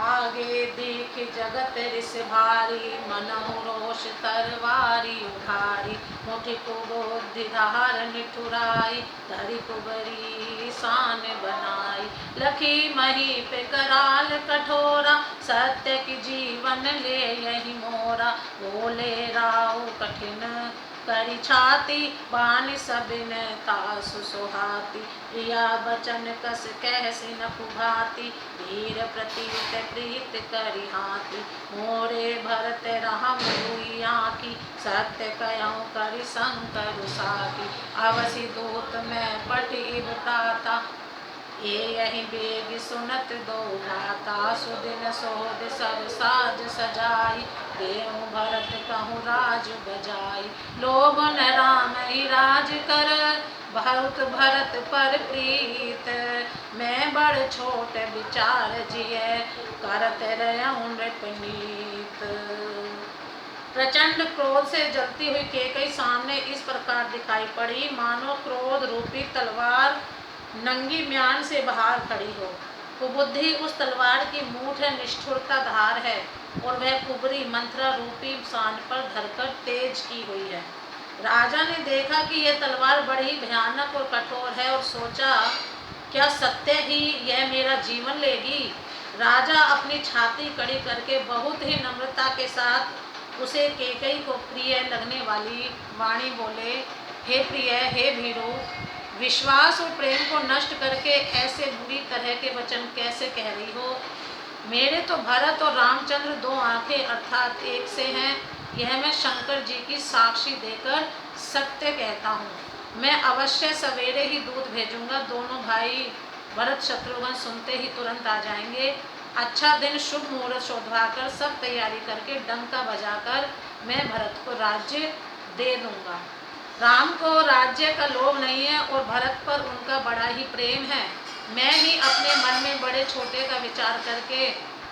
आगे देख जगत रिस भारी, मनहु रोष तरवारी उधारी। मुठि कुबुद्धि धार निठुराई, धरि कुबरी शान बनाई। लखी महीप कराल कठोरा, सत्य की जीवन ले यही मोरा। बोले राव कठिन करी छाती, बान सबिन तासु सुहाती। प्रिया बचन कस कह सिनकु भाती, वीर प्रतीत प्रीत करी हाथी। मोरे भरत राम दुई आँखी, सत्य कहूँ करि शंकर साखी। अवसि दूत मैं पठि भ्राता, ये यही बेग सुनत दो भ्राता। सुदिन सोध सब साज सजाई, देहु भरत कहूँ राज बजाई। लोभ न राम ही राज कर, बहुत भरत पर प्रीत। मैं बड़ छोट विचार जिय, करत रहूं नृपनीत। प्रचंड क्रोध से जलती हुई कैकेयी सामने इस प्रकार दिखाई पड़ी, मानो क्रोध रूपी तलवार नंगी म्यान से बाहर खड़ी हो। कुबुद्धि उस तलवार की मूठ है, निष्ठुरता धार है, और वह कुबरी मंत्रा रूपी शान पर धरकर तेज की हुई है। राजा ने देखा कि यह तलवार बड़ी भयानक और कठोर है, और सोचा क्या सत्य ही यह मेरा जीवन लेगी। राजा अपनी छाती कड़ी करके बहुत ही नम्रता के साथ उसे कैकेयी को प्रिय लगने वाली वाणी बोले, हे प्रिय, हे भीरु, विश्वास और प्रेम को नष्ट करके ऐसे बुरी तरह के वचन कैसे कह रही हो। मेरे तो भरत और रामचंद्र दो आंखें अर्थात एक से हैं, यह मैं शंकर जी की साक्षी देकर सत्य कहता हूँ। मैं अवश्य सवेरे ही दूत भेजूंगा, दोनों भाई भरत शत्रुघ्न सुनते ही तुरंत आ जाएंगे। अच्छा दिन शुभ मुहूर्त शोधवाकर सब तैयारी करके डंका बजाकर मैं भरत को राज्य दे दूंगा। राम को राज्य का लोभ नहीं है और भरत पर उनका बड़ा ही प्रेम है। मैं ही अपने मन में बड़े छोटे का विचार करके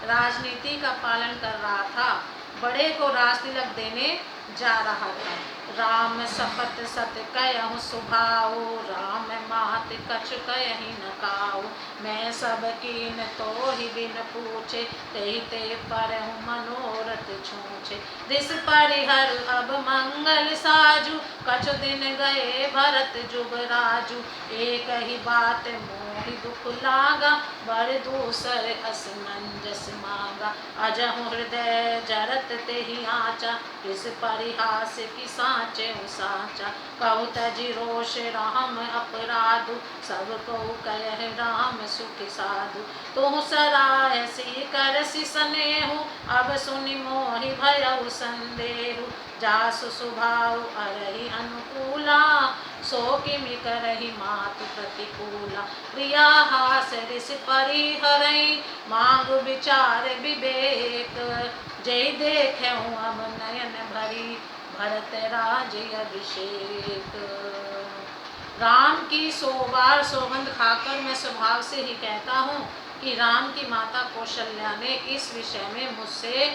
राजनीति का पालन कर रहा था, बड़े को राज तिलक देने जा रहा था। राम सपत सत कहूँ सुभाऊ, राम मात कछु कहि न काऊ। मैं सब कीन तो ही बिन पूछे, तेहि ते परहु मनोरथ छूछे। दिस परिहर अब मंगल साजू, कछु दिन गए भरत जुगराजू। एक ही बात मोहि दुख लागा, बड़ दूसर असमंजस मांगा। अजहु हृदय जरत तेहि आचा, इस परिहास की साँचे साँचा। कहु तजि रोष राम अपराधु, सब कहु कह राम सुख साधु। तुहु सराहसी करसि स्नेहु, अब सुनि मोहि भयउ संदेहु। जासु स्वभाव अरहि अनुकूला, सो किमि करहि मातु प्रतिकूला। प्रिया हास रिस परिहरई, मांगु विचार विवेक। जय देखऊँ अब नयन भरी, भरत राज अभिषेक। राम की 100 बार सौगंध खाकर मैं स्वभाव से ही कहता हूँ कि राम की माता कौशल्या ने इस विषय में मुझसे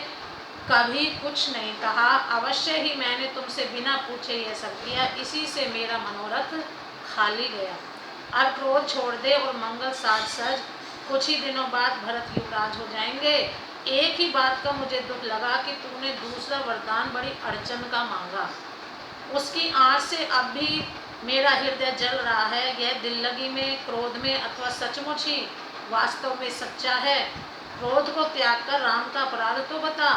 कभी कुछ नहीं कहा। अवश्य ही मैंने तुमसे बिना पूछे यह सब किया, इसी से मेरा मनोरथ खाली गया। अब क्रोध छोड़ दे और मंगल साज सज, कुछ ही दिनों बाद भरत युवराज हो जाएंगे। एक ही बात का मुझे दुख लगा कि तूने दूसरा वरदान बड़ी अड़चन का मांगा, उसकी आँच से अब भी मेरा हृदय जल रहा है। यह दिल लगी में, क्रोध में अथवा सचमुच ही वास्तव में सच्चा है। क्रोध को त्याग कर राम का अपराध तो बता।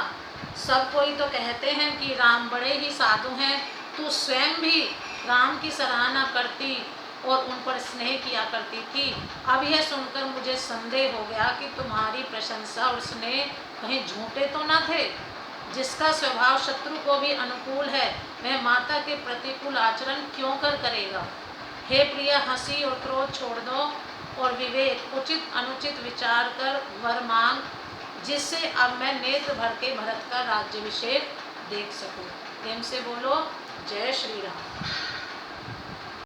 सब कोई तो कहते हैं कि राम बड़े ही साधु हैं, तू स्वयं भी राम की सराहना करती और उन पर स्नेह किया करती थी। अब यह सुनकर मुझे संदेह हो गया कि तुम्हारी प्रशंसा और स्नेह कहीं झूठे तो न थे। जिसका स्वभाव शत्रु को भी अनुकूल है, वह माता के प्रतिकूल आचरण क्यों कर करेगा। हे प्रिय, हंसी और क्रोध छोड़ दो और विवेक उचित अनुचित विचार कर वर मांग, जिससे अब मैं नेत्र भर के भरत का राज्याभिषेक देख सकूं। प्रेम से बोलो जय श्री राम।